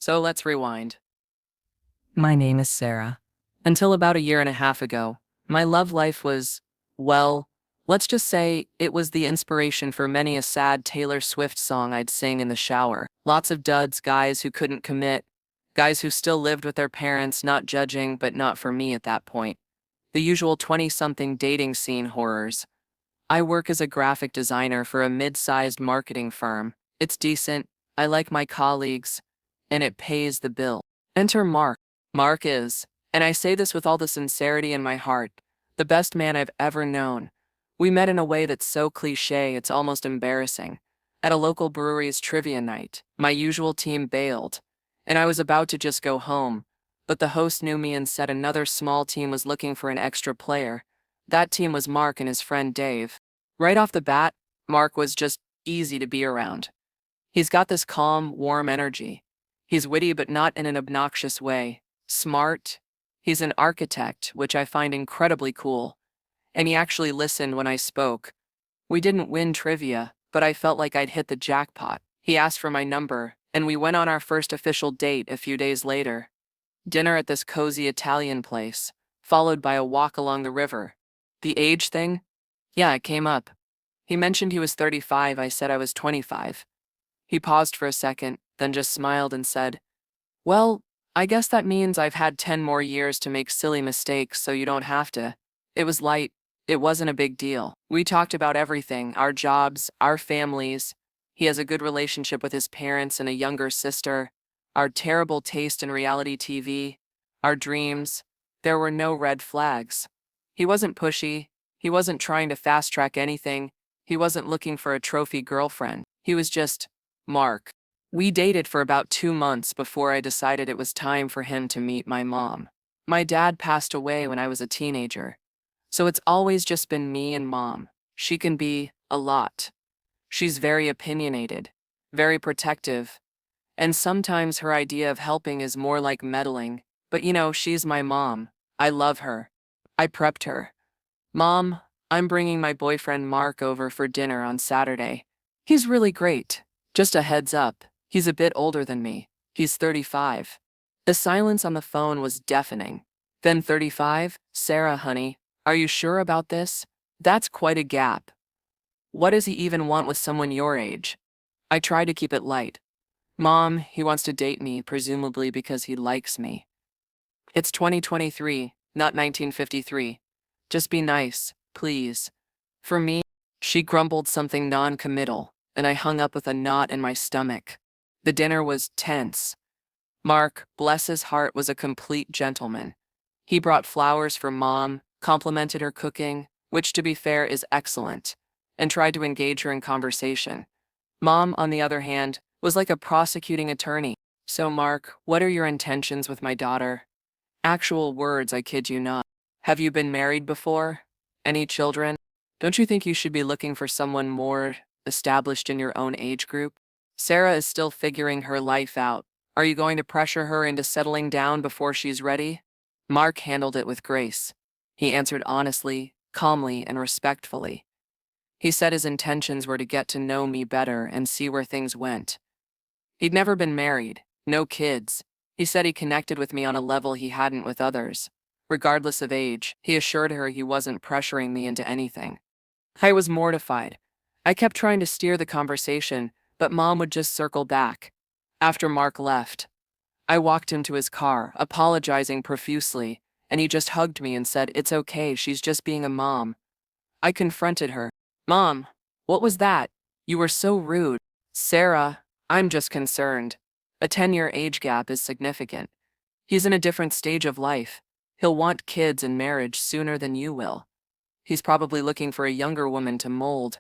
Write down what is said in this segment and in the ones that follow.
So let's rewind. My name is Sarah. Until about a year and a half ago, my love life was, well, let's just say it was the inspiration for many a sad Taylor Swift song I'd sing in the shower. Lots of duds, guys who couldn't commit, guys who still lived with their parents, not judging, but not for me at that point. The usual 20-something dating scene horrors. I work as a graphic designer for a mid-sized marketing firm. It's decent, I like my colleagues, and it pays the bill. Enter Mark. Mark is, and I say this with all the sincerity in my heart, the best man I've ever known. We met in a way that's so cliché it's almost embarrassing. At a local brewery's trivia night, my usual team bailed, and I was about to just go home, but the host knew me and said another small team was looking for an extra player. That team was Mark and his friend Dave. Right off the bat, Mark was just easy to be around. He's got this calm, warm energy. He's witty but not in an obnoxious way. Smart. He's an architect, which I find incredibly cool. And he actually listened when I spoke. We didn't win trivia, but I felt like I'd hit the jackpot. He asked for my number, and we went on our first official date a few days later. Dinner at this cozy Italian place, followed by a walk along the river. The age thing? Yeah, it came up. He mentioned he was 35, I said I was 25. He paused for a second, then just smiled and said, "Well, I guess that means I've had 10 more years to make silly mistakes so you don't have to." It was light. It wasn't a big deal. We talked about everything, our jobs, our families. He has a good relationship with his parents and a younger sister, our terrible taste in reality TV, our dreams. There were no red flags. He wasn't pushy. He wasn't trying to fast-track anything. He wasn't looking for a trophy girlfriend. He was just Mark. We dated for about 2 months before I decided it was time for him to meet my mom. My dad passed away when I was a teenager, so it's always just been me and mom. She can be a lot. She's very opinionated, very protective, and sometimes her idea of helping is more like meddling. But she's my mom. I love her. I prepped her. "Mom, I'm bringing my boyfriend Mark over for dinner on Saturday. He's really great. Just a heads up, he's a bit older than me. He's 35. The silence on the phone was deafening. Then 35? Sarah, honey, are you sure about this? That's quite a gap. What does he even want with someone your age? I try to keep it light. Mom, he wants to date me, presumably because he likes me. It's 2023, not 1953. Just be nice, please. For me, she grumbled something non-committal, and I hung up with a knot in my stomach. The dinner was tense. Mark, bless his heart, was a complete gentleman. He brought flowers for Mom, complimented her cooking, which to be fair is excellent, and tried to engage her in conversation. Mom, on the other hand, was like a prosecuting attorney. "So Mark, what are your intentions with my daughter?" Actual words, I kid you not. "Have you been married before? Any children? Don't you think you should be looking for someone more established in your own age group?" Sarah is still figuring her life out. Are you going to pressure her into settling down before she's ready? Mark handled it with grace. He answered honestly, calmly, and respectfully. He said his intentions were to get to know me better and see where things went. He'd never been married, no kids. He said he connected with me on a level he hadn't with others. Regardless of age, he assured her he wasn't pressuring me into anything. I was mortified. I kept trying to steer the conversation, but Mom would just circle back. After Mark left, I walked him to his car, apologizing profusely, and he just hugged me and said, "It's okay, she's just being a mom." I confronted her. "Mom, what was that? You were so rude." "Sarah, I'm just concerned. A 10-year age gap is significant. He's in a different stage of life. He'll want kids and marriage sooner than you will. He's probably looking for a younger woman to mold.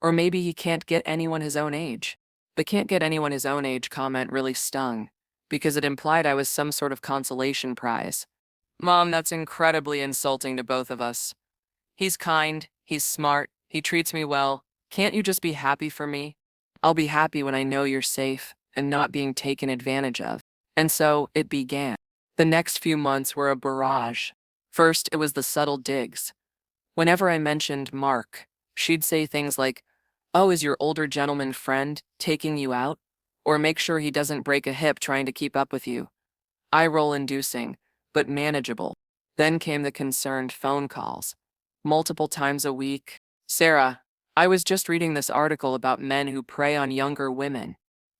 Or maybe he can't get anyone his own age." The "can't get anyone his own age" comment really stung, because it implied I was some sort of consolation prize. "Mom, that's incredibly insulting to both of us. He's kind, he's smart, he treats me well. Can't you just be happy for me?" "I'll be happy when I know you're safe and not being taken advantage of." And so it began. The next few months were a barrage. First, it was the subtle digs. Whenever I mentioned Mark, she'd say things like, "Oh, is your older gentleman friend taking you out?" Or make sure he doesn't break a hip trying to keep up with you. Eye-roll inducing, but manageable. Then came the concerned phone calls. Multiple times a week. Sarah, I was just reading this article about men who prey on younger women.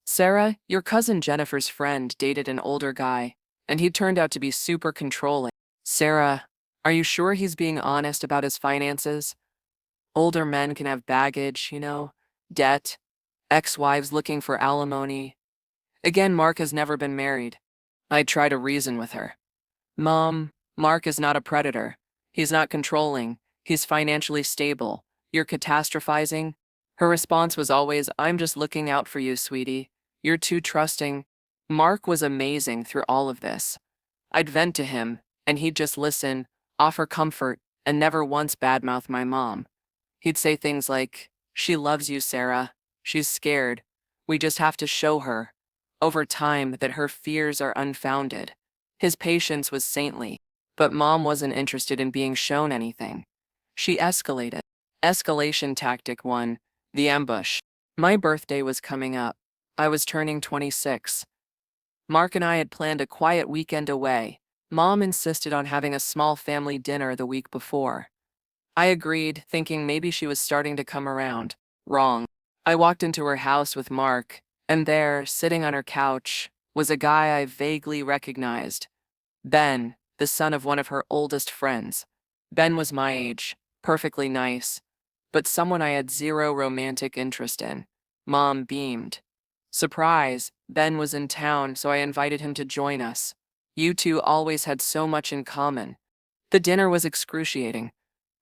Sarah, your cousin Jennifer's friend dated an older guy, and he turned out to be super controlling. Sarah, are you sure he's being honest about his finances? Older men can have baggage, debt, ex-wives looking for alimony. Again, Mark has never been married. I try to reason with her. Mom, Mark is not a predator. He's not controlling. He's financially stable. You're catastrophizing? Her response was always, I'm just looking out for you, sweetie. You're too trusting. Mark was amazing through all of this. I'd vent to him, and he'd just listen, offer comfort, and never once badmouth my mom. He'd say things like, she loves you, Sarah. She's scared. We just have to show her, over time, that her fears are unfounded. His patience was saintly, but Mom wasn't interested in being shown anything. She escalated. Escalation tactic 1, the ambush. My birthday was coming up. I was turning 26. Mark and I had planned a quiet weekend away. Mom insisted on having a small family dinner the week before. I agreed, thinking maybe she was starting to come around. Wrong. I walked into her house with Mark, and there, sitting on her couch, was a guy I vaguely recognized. Ben, the son of one of her oldest friends. Ben was my age, perfectly nice, but someone I had zero romantic interest in. Mom beamed. Surprise, Ben was in town, so I invited him to join us. You two always had so much in common. The dinner was excruciating.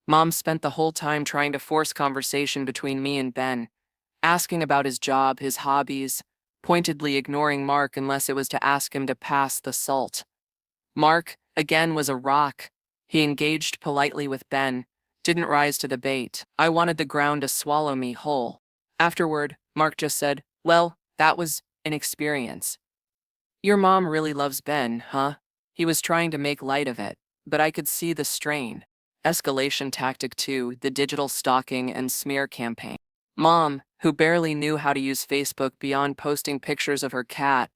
Mom spent the whole time trying to force conversation between me and Ben, asking about his job, his hobbies, pointedly ignoring Mark unless it was to ask him to pass the salt. Mark, again, was a rock. He engaged politely with Ben, didn't rise to the bait. I wanted the ground to swallow me whole. Afterward, Mark just said, well, that was an experience. Your mom really loves Ben, huh? He was trying to make light of it, but I could see the strain. Escalation tactic 2, the digital stalking and smear campaign. Mom, who barely knew how to use Facebook beyond posting pictures of her cat,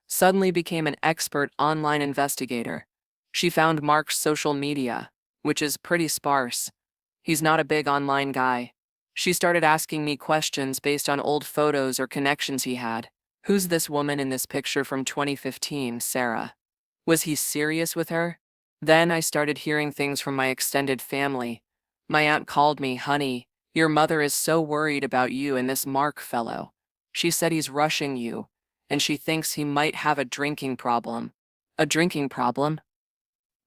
suddenly became an expert online investigator. She found Mark's social media, which is pretty sparse. He's not a big online guy. She started asking me questions based on old photos or connections he had. Who's this woman in this picture from 2015, Sarah? Was he serious with her? Then I started hearing things from my extended family. My aunt called me, honey, your mother is so worried about you and this Mark fellow. She said he's rushing you, and she thinks he might have a drinking problem. A drinking problem?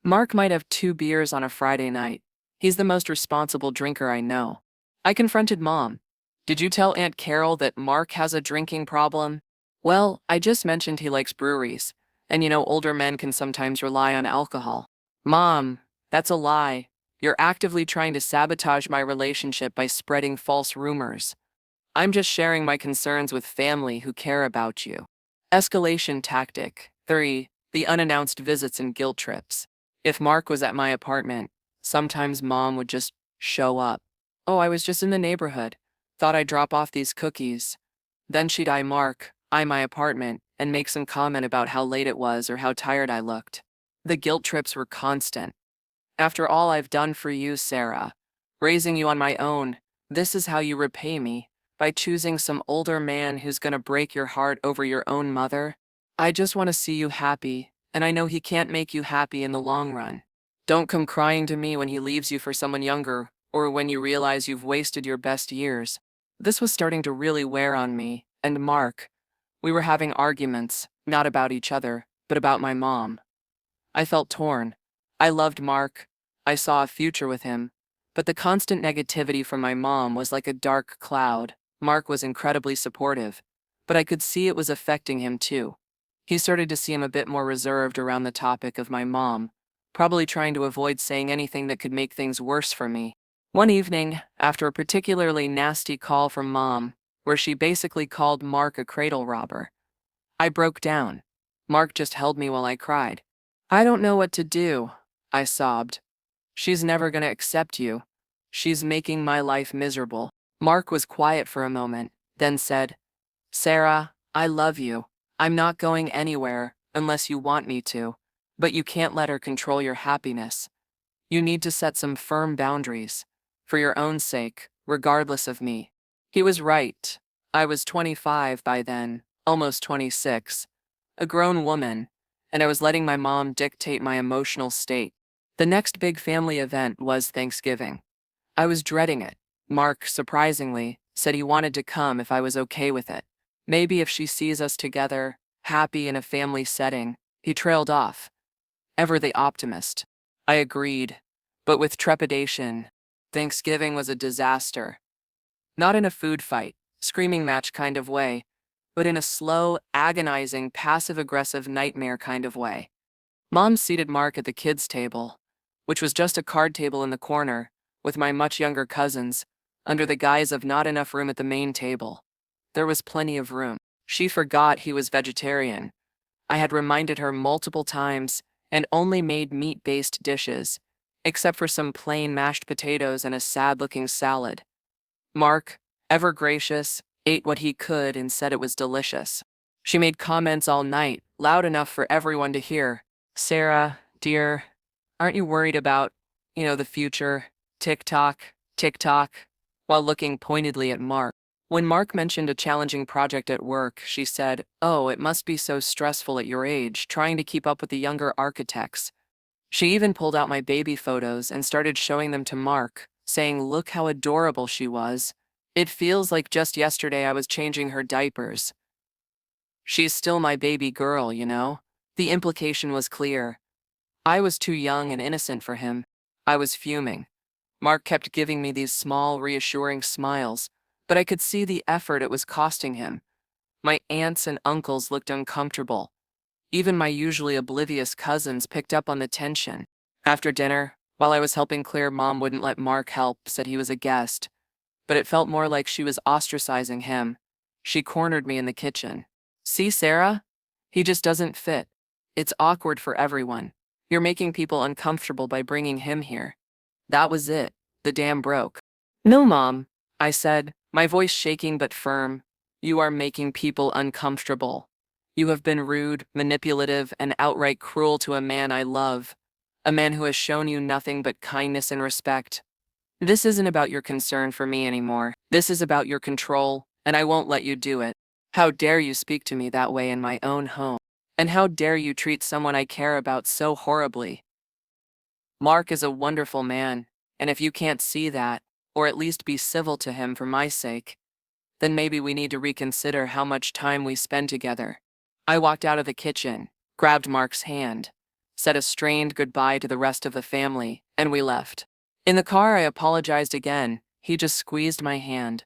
Mark might have 2 beers on a Friday night. He's the most responsible drinker I know. I confronted Mom. Did you tell Aunt Carol that Mark has a drinking problem? Well, I just mentioned he likes breweries, and older men can sometimes rely on alcohol. Mom, that's a lie. You're actively trying to sabotage my relationship by spreading false rumors. I'm just sharing my concerns with family who care about you. Escalation tactic 3, the unannounced visits and guilt trips. If Mark was at my apartment, sometimes Mom would just show up. Oh, I was just in the neighborhood. Thought I'd drop off these cookies. Then she'd eye my apartment, and make some comment about how late it was or how tired I looked. The guilt trips were constant. After all I've done for you, Sarah, raising you on my own, this is how you repay me, by choosing some older man who's gonna break your heart over your own mother? I just want to see you happy, and I know he can't make you happy in the long run. Don't come crying to me when he leaves you for someone younger, or when you realize you've wasted your best years. This was starting to really wear on me, and Mark. We were having arguments, not about each other, but about my mom. I felt torn. I loved Mark. I saw a future with him. But the constant negativity from my mom was like a dark cloud. Mark was incredibly supportive, but I could see it was affecting him too. He started to seem a bit more reserved around the topic of my mom, probably trying to avoid saying anything that could make things worse for me. One evening, after a particularly nasty call from Mom, where she basically called Mark a cradle robber, I broke down. Mark just held me while I cried. I don't know what to do, I sobbed. She's never gonna accept you. She's making my life miserable. Mark was quiet for a moment, then said, Sarah, I love you. I'm not going anywhere unless you want me to. But you can't let her control your happiness. You need to set some firm boundaries. For your own sake, regardless of me. He was right. I was 25 by then, almost 26. A grown woman. And I was letting my mom dictate my emotional state. The next big family event was Thanksgiving. I was dreading it. Mark, surprisingly, said he wanted to come if I was okay with it. Maybe if she sees us together, happy in a family setting. He trailed off, ever the optimist. I agreed, but with trepidation. Thanksgiving was a disaster. Not in a food fight, screaming match kind of way, but in a slow, agonizing, passive-aggressive nightmare kind of way. Mom seated Mark at the kids' table, which was just a card table in the corner, with my much younger cousins, under the guise of not enough room at the main table. There was plenty of room. She forgot he was vegetarian. I had reminded her multiple times and only made meat-based dishes, except for some plain mashed potatoes and a sad-looking salad. Mark, ever gracious, ate what he could and said it was delicious. She made comments all night, loud enough for everyone to hear. Sarah, dear, aren't you worried about, the future? Tick-tock, tick-tock, while looking pointedly at Mark. When Mark mentioned a challenging project at work, she said, "Oh, it must be so stressful at your age, trying to keep up with the younger architects." She even pulled out my baby photos and started showing them to Mark, saying, "Look how adorable she was. It feels like just yesterday I was changing her diapers. She's still my baby girl, you know?" The implication was clear. I was too young and innocent for him. I was fuming. Mark kept giving me these small, reassuring smiles, but I could see the effort it was costing him. My aunts and uncles looked uncomfortable. Even my usually oblivious cousins picked up on the tension. After dinner, while I was helping clear, Mom wouldn't let Mark help, said he was a guest, but it felt more like she was ostracizing him. She cornered me in the kitchen. "See, Sarah? He just doesn't fit. It's awkward for everyone. You're making people uncomfortable by bringing him here." That was it. The dam broke. "No, Mom," I said, my voice shaking but firm. "You are making people uncomfortable. You have been rude, manipulative, and outright cruel to a man I love. A man who has shown you nothing but kindness and respect. This isn't about your concern for me anymore. This is about your control, and I won't let you do it. How dare you speak to me that way in my own home? And how dare you treat someone I care about so horribly? Mark is a wonderful man, and if you can't see that, or at least be civil to him for my sake, then maybe we need to reconsider how much time we spend together." I walked out of the kitchen, grabbed Mark's hand, said a strained goodbye to the rest of the family, and we left. In the car, I apologized again. He just squeezed my hand.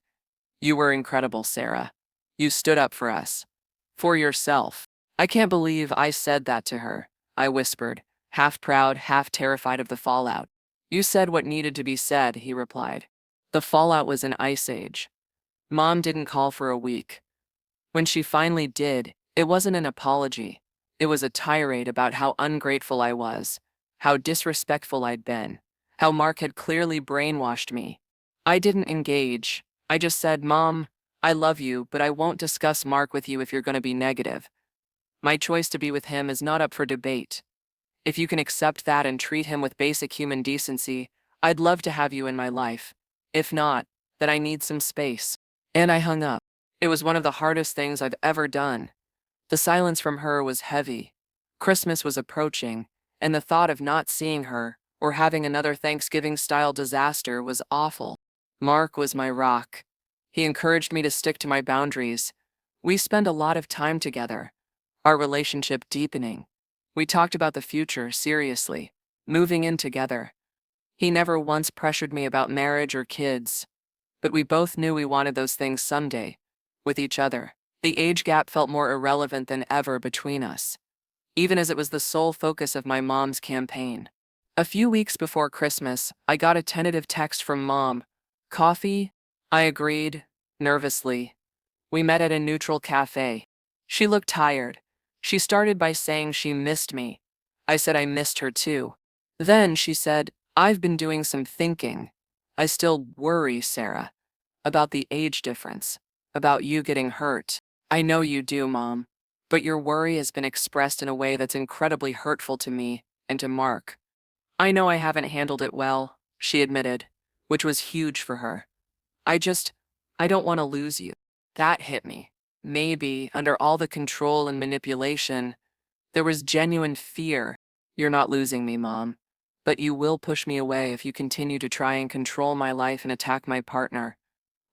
"You were incredible, Sarah. You stood up for us. For yourself." I can't believe I said that to her, I whispered, half proud, half terrified of the fallout. "You said what needed to be said," he replied. The fallout was an ice age. Mom didn't call for a week. When she finally did, it wasn't an apology. It was a tirade about how ungrateful I was, how disrespectful I'd been, how Mark had clearly brainwashed me. I didn't engage. I just said, "Mom, I love you, but I won't discuss Mark with you if you're going to be negative. My choice to be with him is not up for debate. If you can accept that and treat him with basic human decency, I'd love to have you in my life. If not, then I need some space." And I hung up. It was one of the hardest things I've ever done. The silence from her was heavy. Christmas was approaching, and the thought of not seeing her or having another Thanksgiving-style disaster was awful. Mark was my rock. He encouraged me to stick to my boundaries. We spent a lot of time together, our relationship deepening. We talked about the future seriously, moving in together. He never once pressured me about marriage or kids, but we both knew we wanted those things someday, with each other. The age gap felt more irrelevant than ever between us, even as it was the sole focus of my mom's campaign. A few weeks before Christmas, I got a tentative text from Mom. "Coffee?" I agreed, nervously. We met at a neutral cafe. She looked tired. She started by saying she missed me. I said I missed her too. Then she said, "I've been doing some thinking. I still worry, Sarah, about the age difference, about you getting hurt." I know you do, Mom. But your worry has been expressed in a way that's incredibly hurtful to me and to Mark. I know I haven't handled it well, she admitted, which was huge for her. I just, I don't want to lose you. That hit me. Maybe, under all the control and manipulation, there was genuine fear. You're not losing me, Mom. But you will push me away if you continue to try and control my life and attack my partner.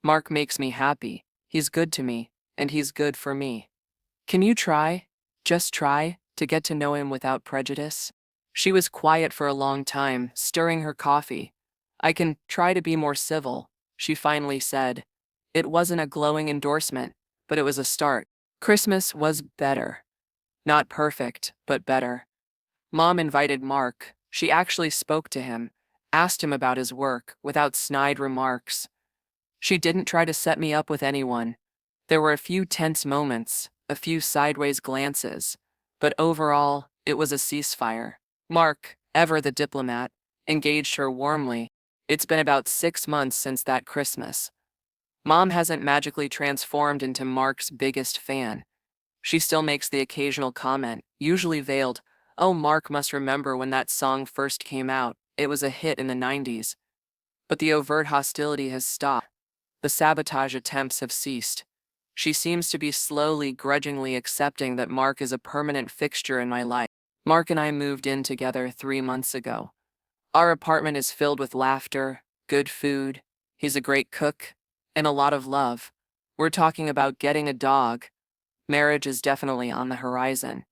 Mark makes me happy. He's good to me, and he's good for me. Can you try, just try, to get to know him without prejudice? She was quiet for a long time, stirring her coffee. I can try to be more civil, she finally said. It wasn't a glowing endorsement, but it was a start. Christmas was better. Not perfect, but better. Mom invited Mark. She actually spoke to him, asked him about his work, without snide remarks. She didn't try to set me up with anyone. There were a few tense moments, a few sideways glances, but overall, it was a ceasefire. Mark, ever the diplomat, engaged her warmly. It's been about 6 months since that Christmas. Mom hasn't magically transformed into Mark's biggest fan. She still makes the occasional comment, usually veiled, "Oh, Mark must remember when that song first came out. It was a hit in the 90s." But the overt hostility has stopped. The sabotage attempts have ceased. She seems to be slowly, grudgingly accepting that Mark is a permanent fixture in my life. Mark and I moved in together 3 months ago. Our apartment is filled with laughter, good food, he's a great cook, and a lot of love. We're talking about getting a dog. Marriage is definitely on the horizon.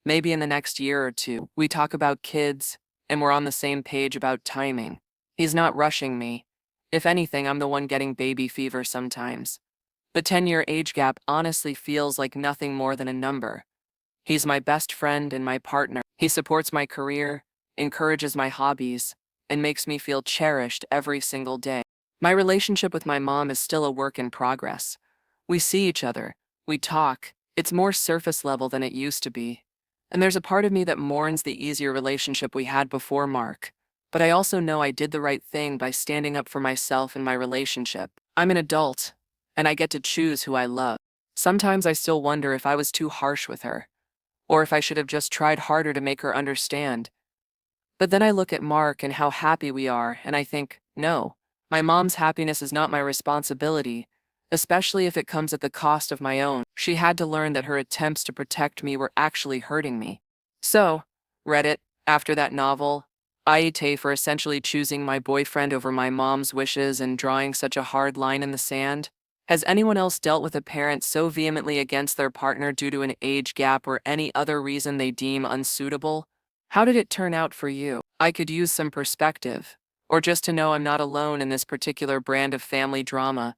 Maybe in the next year or two, we talk about kids, and we're on the same page about timing. He's not rushing me. If anything, I'm the one getting baby fever sometimes. The 10-year age gap honestly feels like nothing more than a number. He's my best friend and my partner. He supports my career, encourages my hobbies, and makes me feel cherished every single day. My relationship with my mom is still a work in progress. We see each other, we talk, it's more surface level than it used to be. And there's a part of me that mourns the easier relationship we had before Mark. But I also know I did the right thing by standing up for myself in my relationship. I'm an adult, and I get to choose who I love. Sometimes I still wonder if I was too harsh with her, or if I should have just tried harder to make her understand. But then I look at Mark and how happy we are, and I think, no, my mom's happiness is not my responsibility, especially if it comes at the cost of my own. She had to learn that her attempts to protect me were actually hurting me. So, Reddit, after that novel, AITA for essentially choosing my boyfriend over my mom's wishes and drawing such a hard line in the sand? Has anyone else dealt with a parent so vehemently against their partner due to an age gap or any other reason they deem unsuitable? How did it turn out for you? I could use some perspective, or just to know I'm not alone in this particular brand of family drama.